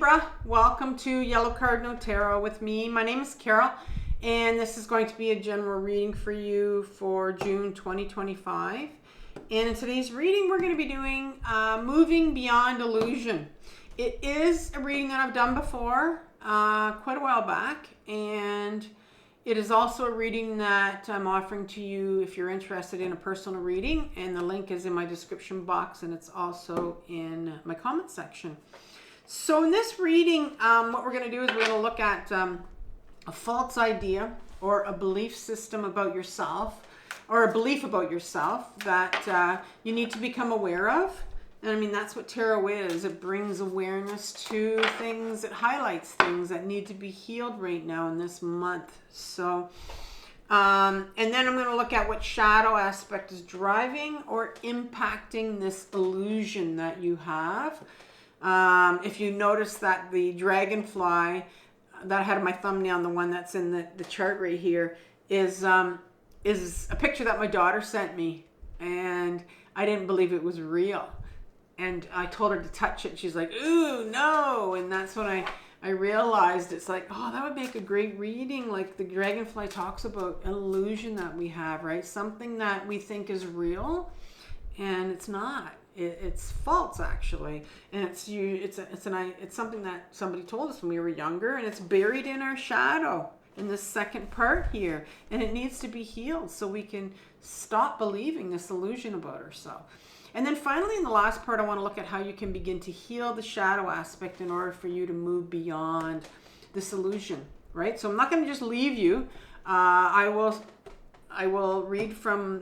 Libra, welcome to Yellow Cardinal Tarot with me. My name is Carol, and this is going to be a general reading for you for June 2025. And in today's reading, we're going to be doing Moving Beyond Illusion. It is a reading that I've done before, quite a while back, and it is also a reading that I'm offering to you if you're interested in a personal reading, and the link is in my description box, and it's also in my comment section. So in this reading, what we're going to do is we're going to look at a false idea or a belief system about yourself, or a belief about yourself that you need to become aware of. And I mean, that's what tarot is. It brings awareness to things. It highlights things that need to be healed right now in this month. So, and then I'm going to look at what shadow aspect is driving or impacting this illusion that you have. If you notice that the dragonfly that I had in my thumbnail, the one that's in the chart right here, is a picture that my daughter sent me, and I didn't believe it was real. And I told her to touch it. She's like, ooh, no. And that's when I realized it's like, oh, that would make a great reading. Like the dragonfly talks about an illusion that we have, right? Something that we think is real, and it's not. It's false, actually. And it's something that somebody told us when we were younger, and it's buried in our shadow in the second part here. And it needs to be healed so we can stop believing this illusion about ourselves. And then finally, in the last part, I want to look at how you can begin to heal the shadow aspect in order for you to move beyond this illusion, right? So I'm not going to just leave you. I will read from,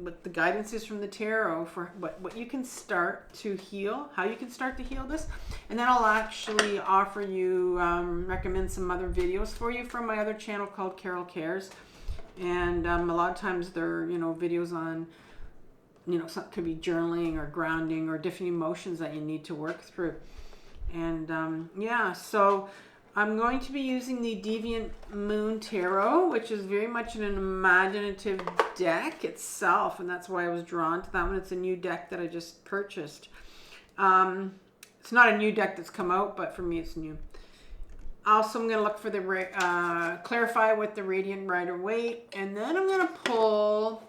what the guidance is from the tarot for what you can start to heal, how you can start to heal this. And then I'll actually offer you, recommend some other videos for you from my other channel called Carol Cares. And a lot of times they're, videos on, some could be journaling or grounding or different emotions that you need to work through. And yeah, so I'm going to be using the Deviant Moon Tarot, which is very much an imaginative deck itself, and that's why I was drawn to that one. It's a new deck that I just purchased. It's not a new deck that's come out, but for me it's new. Also, I'm going to look for the clarify with the Radiant Rider-Waite, and then I'm going to pull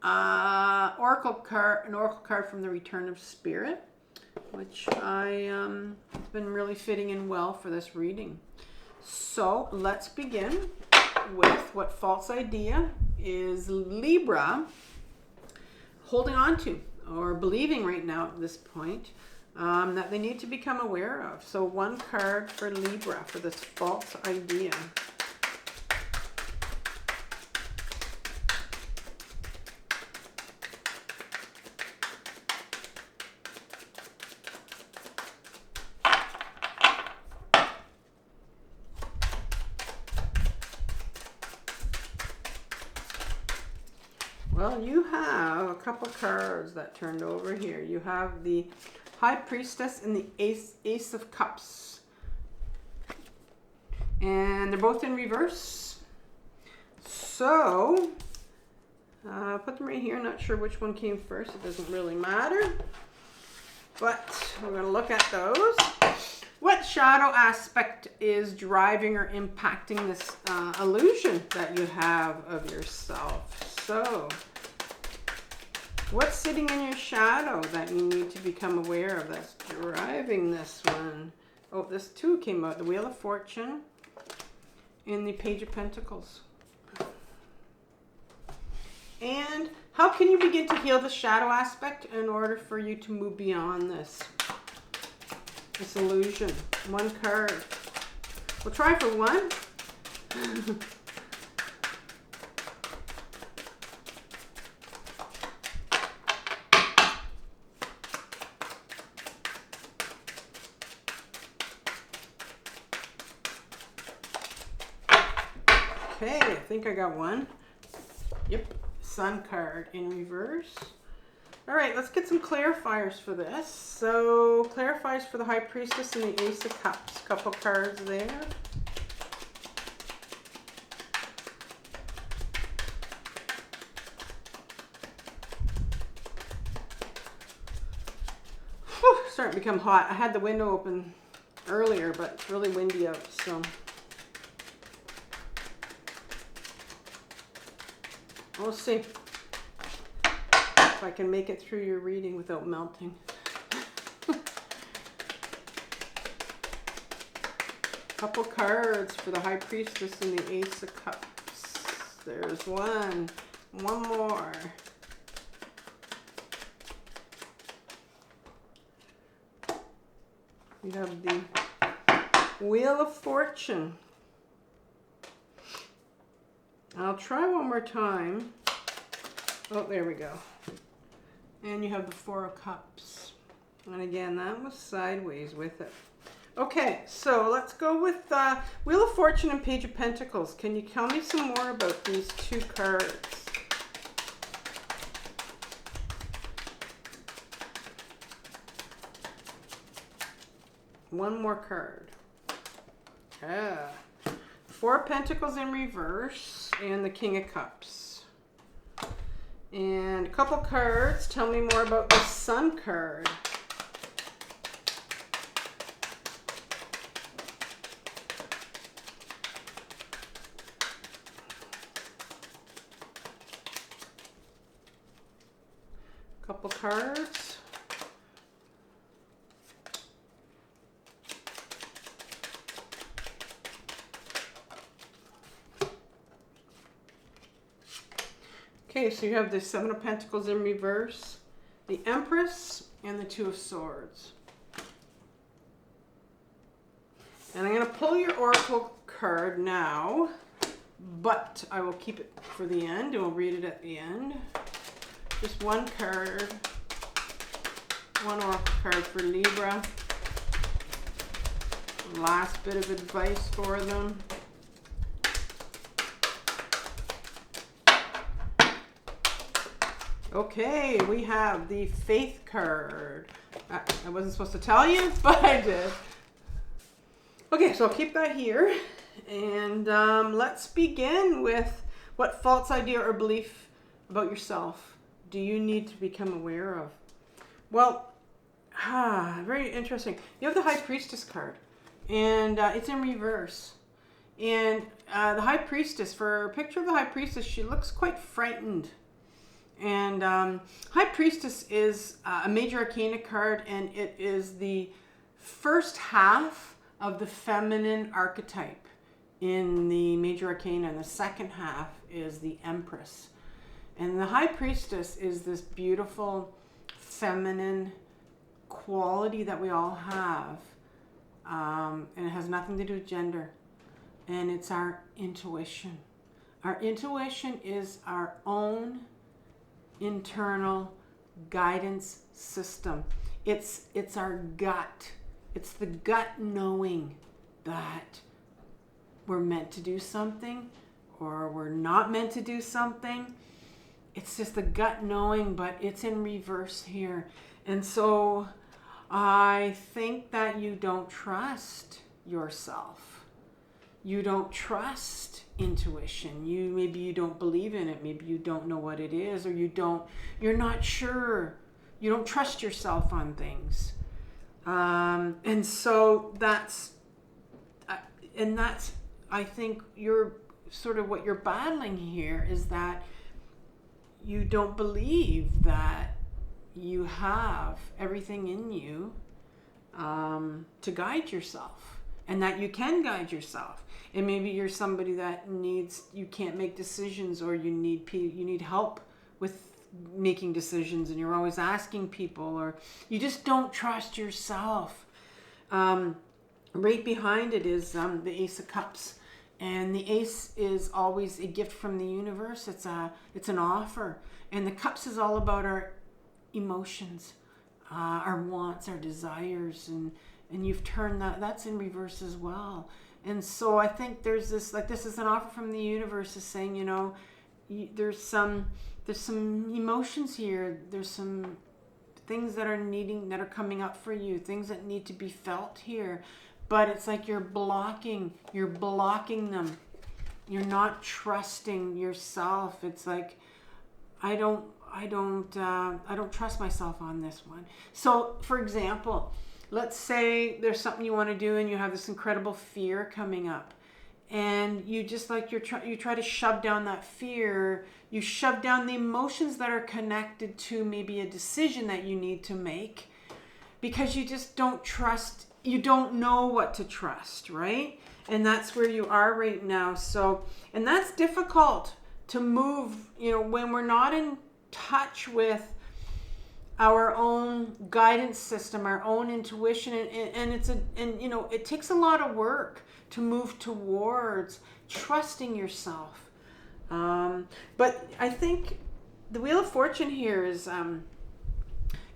an oracle card from the Return of Spirit, which it's been really fitting in well for this reading. So let's begin with what false idea is Libra holding on to or believing right now at this point that they need to become aware of. So one card for Libra for this false idea. Well, you have a couple cards that turned over here. You have the High Priestess and the Ace of Cups. And they're both in reverse. So, put them right here. Not sure which one came first. It doesn't really matter. But we're going to look at those. What shadow aspect is driving or impacting this illusion that you have of yourself? So, what's sitting in your shadow that you need to become aware of that's driving this one? Oh, this two came out. The Wheel of Fortune and the Page of Pentacles. And how can you begin to heal the shadow aspect in order for you to move beyond this illusion? One card. We'll try for one. Okay, I think I got one. Yep, Sun card in reverse. All right, let's get some clarifiers for this. So, clarifiers for the High Priestess and the Ace of Cups. Couple cards there. Whew, starting to become hot. I had the window open earlier, but it's really windy out, so. We'll see if I can make it through your reading without melting. Couple cards for the High Priestess and the Ace of Cups. There's one. One more. We have the Wheel of Fortune. I'll try one more time. Oh, there we go. And you have the Four of Cups. And again, that was sideways with it. Okay, so let's go with Wheel of Fortune and Page of Pentacles. Can you tell me some more about these two cards? One more card. Yeah. Four of Pentacles in reverse and the King of Cups. And a couple cards. Tell me more about the Sun card. Couple cards. Okay, so you have the Seven of Pentacles in reverse, the Empress, and the Two of Swords. And I'm going to pull your Oracle card now, but I will keep it for the end, and we'll read it at the end. Just one card, one Oracle card for Libra. Last bit of advice for them. Okay, we have the Faith card. I wasn't supposed to tell you, but I did. Okay, so I'll keep that here. And let's begin with what false idea or belief about yourself do you need to become aware of? Well, very interesting. You have the High Priestess card, and it's in reverse. And the High Priestess, for a picture of the High Priestess, she looks quite frightened. And High Priestess is a major arcana card, and it is the first half of the feminine archetype in the major arcana, and the second half is the Empress. And the High Priestess is this beautiful feminine quality that we all have, and it has nothing to do with gender, and it's our intuition. Our intuition is our own internal guidance system. It's our gut. It's the gut knowing that we're meant to do something or we're not meant to do something. It's just the gut knowing, but it's in reverse here. And so I think that you don't trust yourself. You don't trust intuition. Maybe you don't believe in it. Maybe you don't know what it is, or you're not sure. You don't trust yourself on things. And so that's, I think you're sort of what you're battling here is that you don't believe that you have everything in you to guide yourself, and that you can guide yourself. And maybe you're somebody that you can't make decisions, or you need help with making decisions, and you're always asking people, or you just don't trust yourself. Right behind it is the Ace of Cups. And the Ace is always a gift from the universe. It's an offer. And the Cups is all about our emotions, our wants, our desires. And you've turned that's in reverse as well. And so I think there's this is an offer from the universe is saying, there's some emotions here. There's some things that are coming up for you, things that need to be felt here. But it's like you're blocking them. You're not trusting yourself. It's like, I don't trust myself on this one. So, for example, let's say there's something you want to do and you have this incredible fear coming up, and you just like you try to shove down that fear. You shove down the emotions that are connected to maybe a decision that you need to make, because you just don't trust, you don't know what to trust, right? And that's where you are right now. So, and that's difficult to move, you know, when we're not in touch with our own guidance system, our own intuition, and you know, it takes a lot of work to move towards trusting yourself. But I think the Wheel of Fortune here is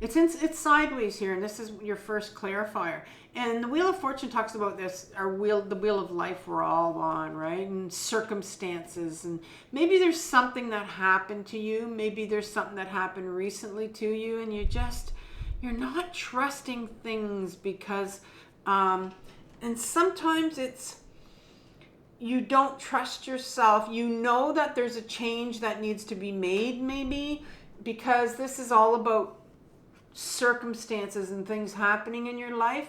it's sideways here, and this is your first clarifier. And the Wheel of Fortune talks about this, the wheel of life we're all on, right? And circumstances, and maybe there's something that happened to you, maybe there's something that happened recently to you, and you're not trusting things because, and sometimes it's, you don't trust yourself. You know that there's a change that needs to be made, maybe, because this is all about circumstances and things happening in your life.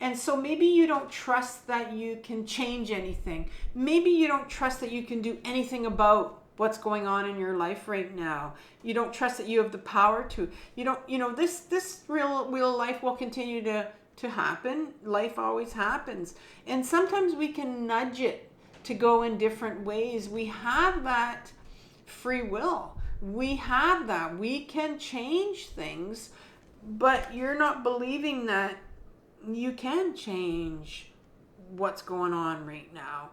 And so maybe you don't trust that you can change anything. Maybe you don't trust that you can do anything about what's going on in your life right now. You don't trust that you have the power to. You don't, you know, this real wheel of life will continue to happen. Life always happens. And sometimes we can nudge it to go in different ways. We have that free will. We have that. We can change things, but you're not believing that you can change what's going on right now.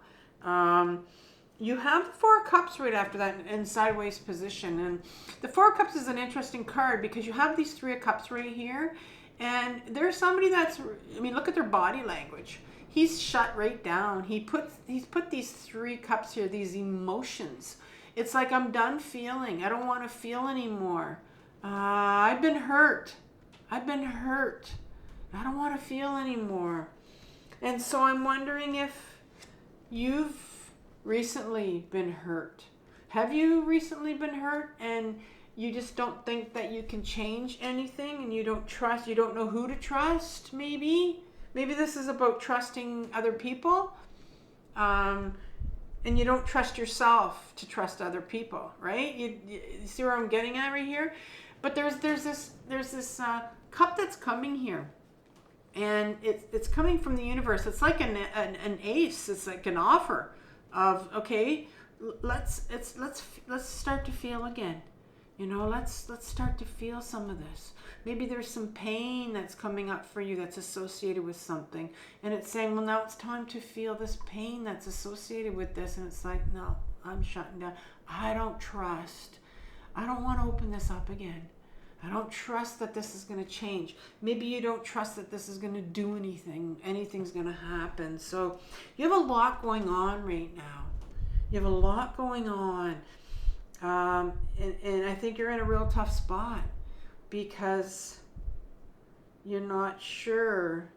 You have the Four of Cups right after that in sideways position. And the Four of Cups is an interesting card because you have these Three of Cups right here. And there's somebody that's, I mean, look at their body language. He's shut right down. He's put these Three Cups here, these emotions. It's like, I'm done feeling. I don't want to feel anymore. I've been hurt. I don't want to feel anymore. And so I'm wondering if you've recently been hurt. Have you recently been hurt and you just don't think that you can change anything, and you don't trust, you don't know who to trust, maybe? Maybe this is about trusting other people. And you don't trust yourself to trust other people, right? You see where I'm getting at right here? But there's this cup that's coming here. And it's coming from the universe. It's like an ace. It's like an offer of, okay, let's start to feel again. You know, let's start to feel some of this. Maybe there's some pain that's coming up for you that's associated with something, and it's saying, well, now it's time to feel this pain that's associated with this. And it's like, no, I'm shutting down. I don't trust. I don't want to open this up again. I don't trust that this is going to change. Maybe you don't trust that this is going to do anything. Anything's going to happen. So you have a lot going on right now. You have a lot going on. And I think you're in a real tough spot because you're not sure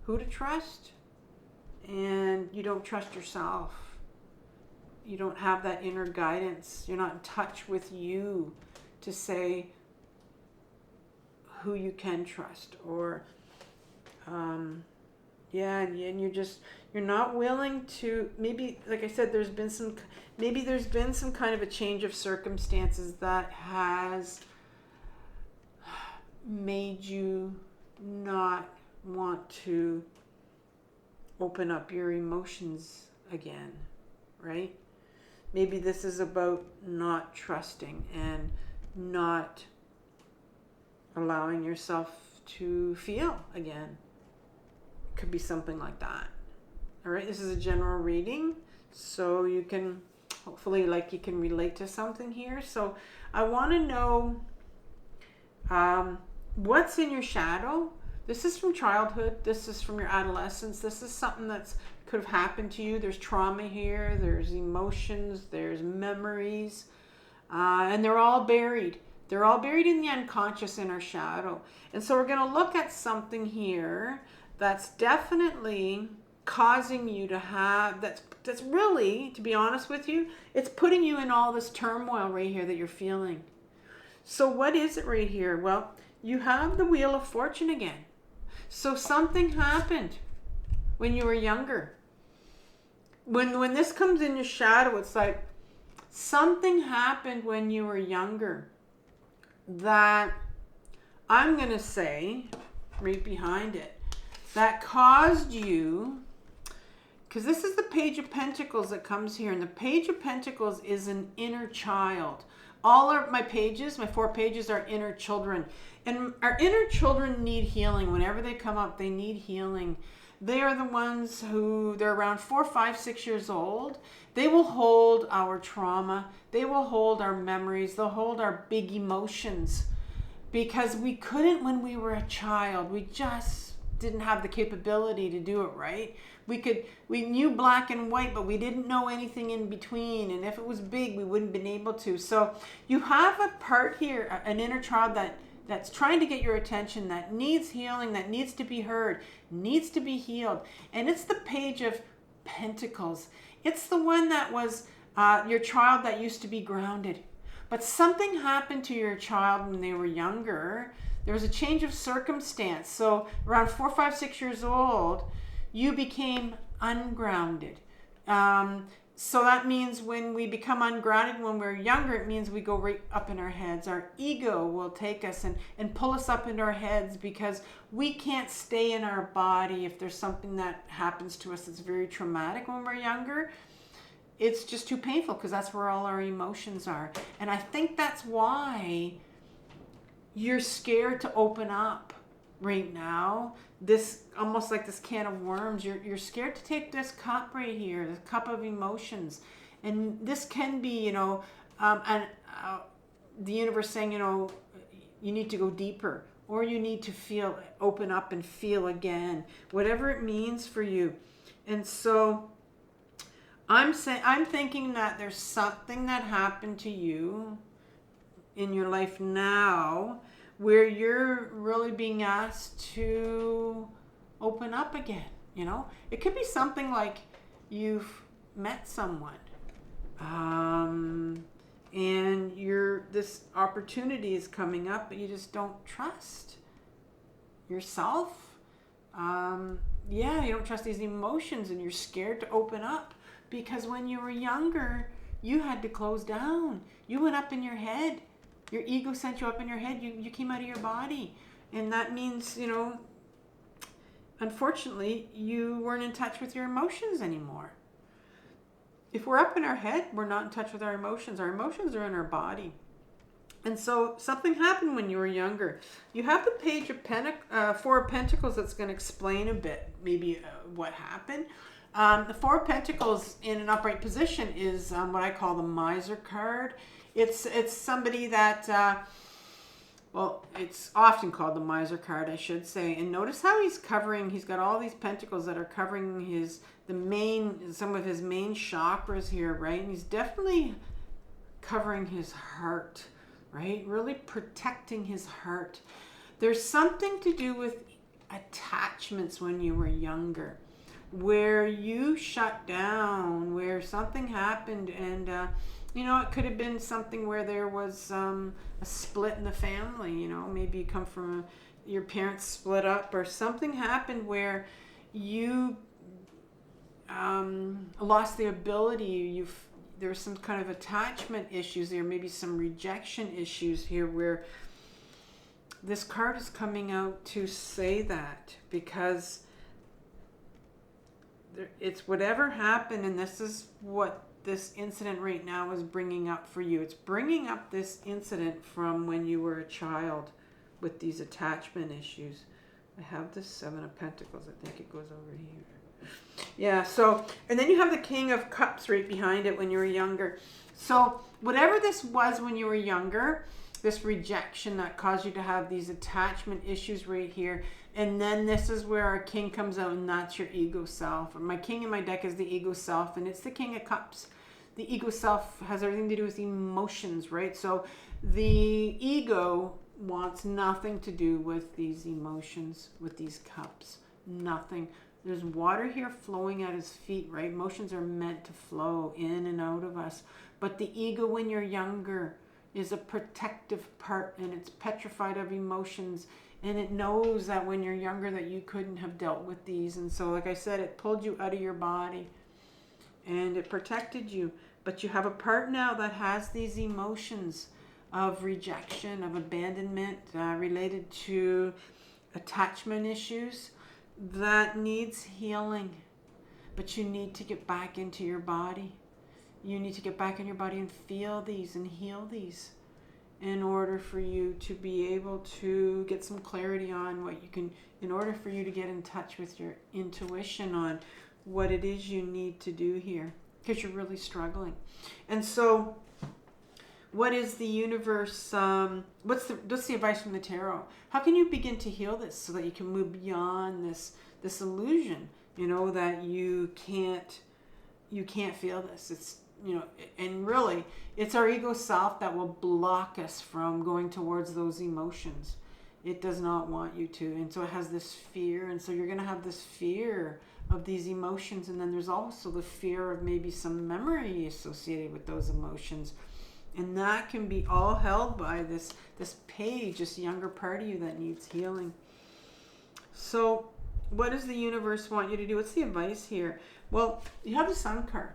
who to trust, and you don't trust yourself. You don't have that inner guidance. You're not in touch with you to say who you can trust, or and you're not willing to, maybe, like I said, there's been some kind of a change of circumstances that has made you not want to open up your emotions again, right? Maybe this is about not trusting and not allowing yourself to feel again. Could be something like that. All right, this is a general reading, so you can hopefully, like, you can relate to something here. So I want to know what's in your shadow. This is from childhood. This is from your adolescence. This is something that's could have happened to you. There's trauma here. There's emotions. There's memories, and they're all buried. They're all buried in the unconscious, in our shadow. And so we're going to look at something here that's definitely causing you to have, that's really, to be honest with you, it's putting you in all this turmoil right here that you're feeling. So what is it right here? Well, you have the Wheel of Fortune again. So something happened when you were younger. When this comes in your shadow, it's like something happened when you were younger that I'm going to say right behind it that caused you, because this is the Page of Pentacles that comes here, and the Page of Pentacles is an inner child. All of my pages, my 4 pages, are inner children, and our inner children need healing. Whenever they come up, they need healing. They are the ones who, they're around 4, 5, 6 years old. They will hold our trauma. They will hold our memories. They'll hold our big emotions, because we couldn't when we were a child. We just didn't have the capability to do it, right? We knew black and white, but we didn't know anything in between. And if it was big, we wouldn't have been able to. So you have a part here, an inner child that's trying to get your attention, that needs healing, that needs to be heard, needs to be healed. And it's the Page of Pentacles. It's the one that was your child that used to be grounded. But something happened to your child when they were younger. There was a change of circumstance. So around 4, 5, 6 years old, you became ungrounded. So that means when we become ungrounded when we're younger, it means we go right up in our heads. Our ego will take us and pull us up into our heads, because we can't stay in our body if there's something that happens to us that's very traumatic when we're younger. It's just too painful, because that's where all our emotions are. And I think that's why you're scared to open up right now. This, almost like this can of worms, you're scared to take this cup right here, this cup of emotions. And this can be, the universe saying, you need to go deeper, or you need to open up and feel again, whatever it means for you. And so I'm thinking that there's something that happened to you in your life now where you're really being asked to open up again. It could be something like you've met someone, and this opportunity is coming up, but you just don't trust yourself. You don't trust these emotions, and you're scared to open up. Because when you were younger, you had to close down. You went up in your head. Your ego sent you up in your head. You came out of your body. And that means, unfortunately, you weren't in touch with your emotions anymore. If we're up in our head, we're not in touch with our emotions. Our emotions are in our body. And so something happened when you were younger. You have the Page of 4 of Pentacles that's going to explain a bit, maybe what happened. The 4 of Pentacles in an upright position is what I call the Miser card. It's somebody that, it's often called the Miser card, I should say. And notice how he's got all these pentacles that are covering some of his main chakras here, right? And he's definitely covering his heart, right? Really protecting his heart. There's something to do with attachments when you were younger, where you shut down, where something happened, and it could have been something where there was a split in the family. Maybe you come from your parents split up, or something happened where you lost the ability. There was some kind of attachment issues there, maybe some rejection issues here, where this card is coming out to say that, because it's whatever happened, and this is what this incident right now is bringing up for you. It's bringing up this incident from when you were a child with these attachment issues. I have the 7 of Pentacles. I think it goes over here. Yeah, so, and then you have the King of Cups right behind it when you were younger. So whatever this was when you were younger, this rejection that caused you to have these attachment issues right here. And then this is where our King comes out, and that's your ego self. My King in my deck is the ego self, and it's the King of Cups. The ego self has everything to do with emotions, right? So the ego wants nothing to do with these emotions, with these cups. Nothing. There's water here flowing at his feet, right? Emotions are meant to flow in and out of us. But the ego when you're younger is a protective part, and it's petrified of emotions. And it knows that when you're younger that you couldn't have dealt with these. And so, like I said, it pulled you out of your body and it protected you. But you have a part now that has these emotions of rejection, of abandonment, related to attachment issues that needs healing. But you need to get back into your body. You need to get back in your body and feel these and heal these in order for you to be able to get some clarity on what you can, in order for you to get in touch with your intuition on what it is you need to do here, because you're really struggling. And so what is the universe, what's the advice from the tarot? How can you begin to heal this so that you can move beyond this illusion, you know, that you can't feel this? It's, you know, and really it's our ego self that will block us from going towards those emotions. It does not want you to. And so it has this fear, and so you're going to have this fear of these emotions, and then there's also the fear of maybe some memory associated with those emotions. And that can be all held by this page, this younger part of you that needs healing. So what does the universe want you to do? What's the advice here? Well, you have the Sun card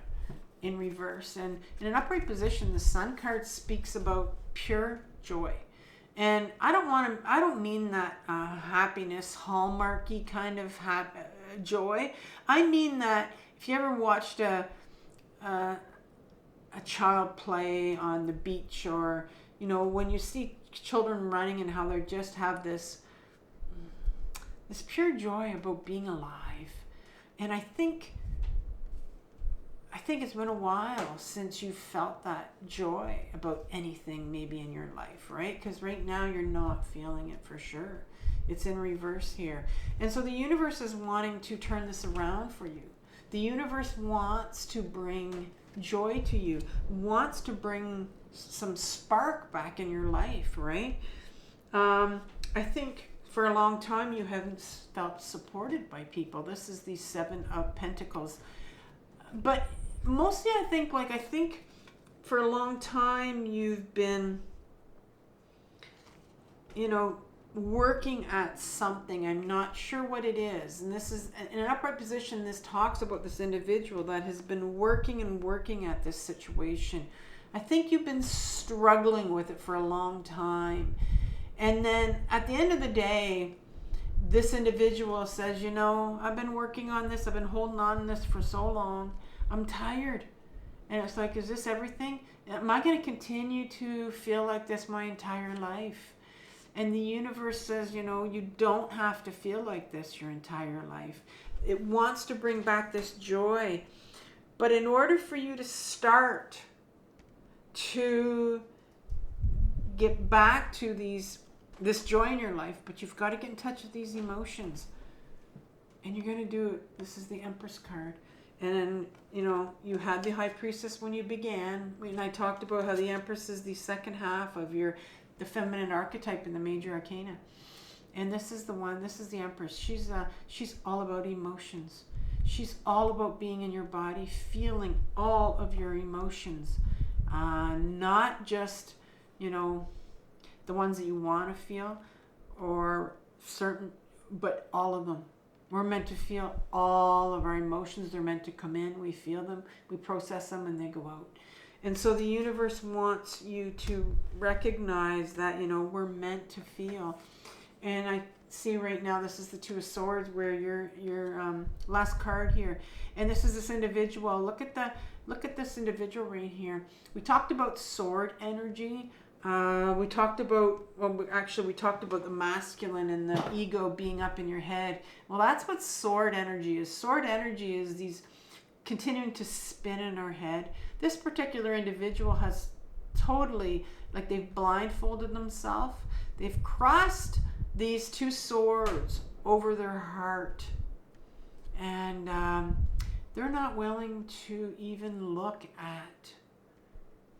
in reverse, and in an upright position, the Sun card speaks about pure joy. And I don't mean that happiness, hallmarky kind of joy. I mean that if you ever watched a child play on the beach, or, you know, when you see children running and how they just have this pure joy about being alive. And I think it's been a while since you felt that joy about anything maybe in your life, right? Because right now you're not feeling it for sure. It's in reverse here. And so the universe is wanting to turn this around for you. The universe wants to bring joy to you, wants to bring some spark back in your life, right? I think for a long time you haven't felt supported by people. This is the Seven of Pentacles. But mostly I think for a long time you've been, you know, working at something. I'm not sure what it is. And this is in an upright position. This talks about this individual that has been working at this situation. I think you've been struggling with it for a long time. And then at the end of the day, this individual says, you know, I've been working on this. I've been holding on to this for so long. I'm tired. And it's like, is this everything? Am I going to continue to feel like this my entire life? And the universe says, you know, you don't have to feel like this your entire life. It wants to bring back this joy. But in order for you to start to get back to this joy in your life, but you've got to get in touch with these emotions. And you're going to do it. This is the Empress card. And, you know, you had the High Priestess when you began. And I talked about how the Empress is the second half of the feminine archetype in the major arcana. And this is the one, this is the Empress. She's all about emotions. She's all about being in your body, feeling all of your emotions. Not just, you know, the ones that you want to feel or certain, but all of them. We're meant to feel all of our emotions. They're meant to come in. We feel them. We process them and they go out. And so the universe wants you to recognize that, you know, we're meant to feel. And I see right now, this is the Two of Swords, where your last card here. And this is this individual. Look at this individual right here. We talked about sword energy. We talked about the masculine and the ego being up in your head. Well, that's what sword energy is. Sword energy is these continuing to spin in our head. This particular individual has totally, like, they've blindfolded themselves. They've crossed these two swords over their heart. And they're not willing to even look at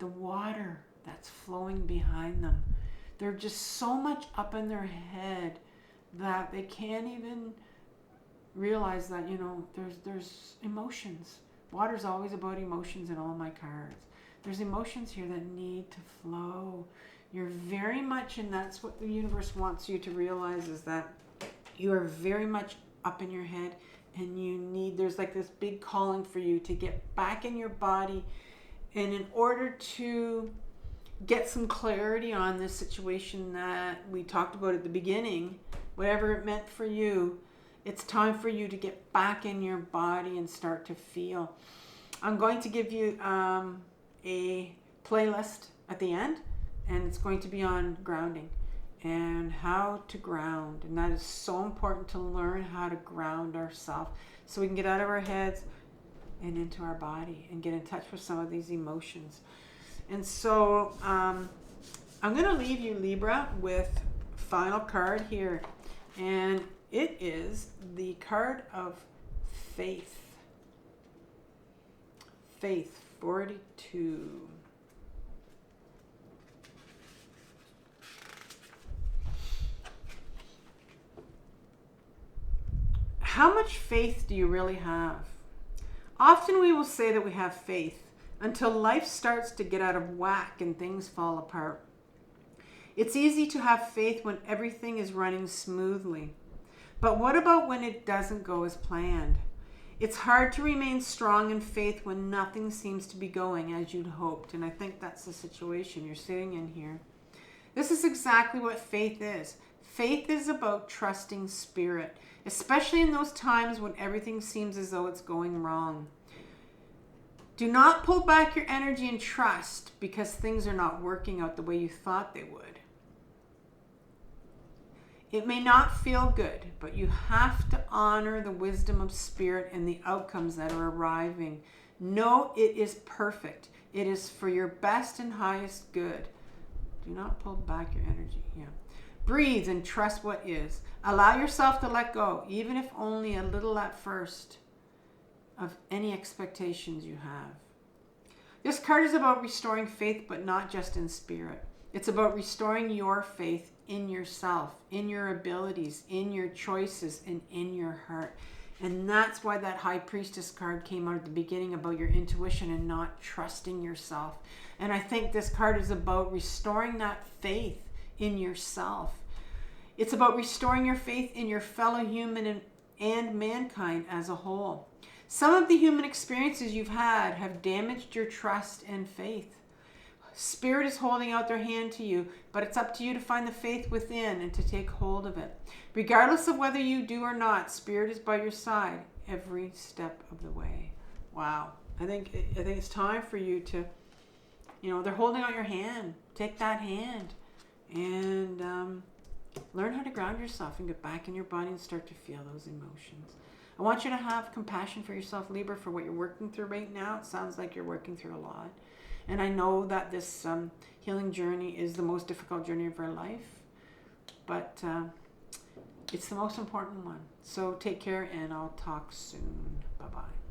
the water that's flowing behind them. They're just so much up in their head that they can't even realize that, you know, there's emotions. Water's always about emotions in all my cards. There's emotions here that need to flow. You're very much, and that's what the universe wants you to realize, is that you are very much up in your head, and there's like this big calling for you to get back in your body. And in order to get some clarity on this situation that we talked about at the beginning, whatever it meant for you, it's time for you to get back in your body and start to feel. I'm going to give you a playlist at the end, and it's going to be on grounding and how to ground. And that is so important, to learn how to ground ourselves so we can get out of our heads and into our body and get in touch with some of these emotions. And so I'm going to leave you, Libra, with final card here. And it is the card of faith. Faith 42. How much faith do you really have? Often we will say that we have faith until life starts to get out of whack and things fall apart. It's easy to have faith when everything is running smoothly. But what about when it doesn't go as planned? It's hard to remain strong in faith when nothing seems to be going as you'd hoped. And I think that's the situation you're sitting in here. This is exactly what faith is. Faith is about trusting spirit, especially in those times when everything seems as though it's going wrong. Do not pull back your energy and trust because things are not working out the way you thought they would. It may not feel good, but you have to honor the wisdom of spirit and the outcomes that are arriving. Know it is perfect. It is for your best and highest good. Do not pull back your energy. Yeah. Breathe and trust what is. Allow yourself to let go, even if only a little at first, of any expectations you have. This card is about restoring faith, but not just in spirit. It's about restoring your faith in yourself, in your abilities, in your choices, and in your heart. And that's why that High Priestess card came out at the beginning, about your intuition and not trusting yourself. And I think this card is about restoring that faith in yourself. It's about restoring your faith in your fellow human and mankind as a whole. Some of the human experiences you've had have damaged your trust and faith. Spirit is holding out their hand to you, but it's up to you to find the faith within and to take hold of it. Regardless of whether you do or not, Spirit is by your side every step of the way. Wow. I think it's time for you to, they're holding out your hand. Take that hand and learn how to ground yourself and get back in your body and start to feel those emotions. I want you to have compassion for yourself, Libra, for what you're working through right now. It sounds like you're working through a lot. And I know that this healing journey is the most difficult journey of our life, but it's the most important one. So take care, and I'll talk soon. Bye-bye.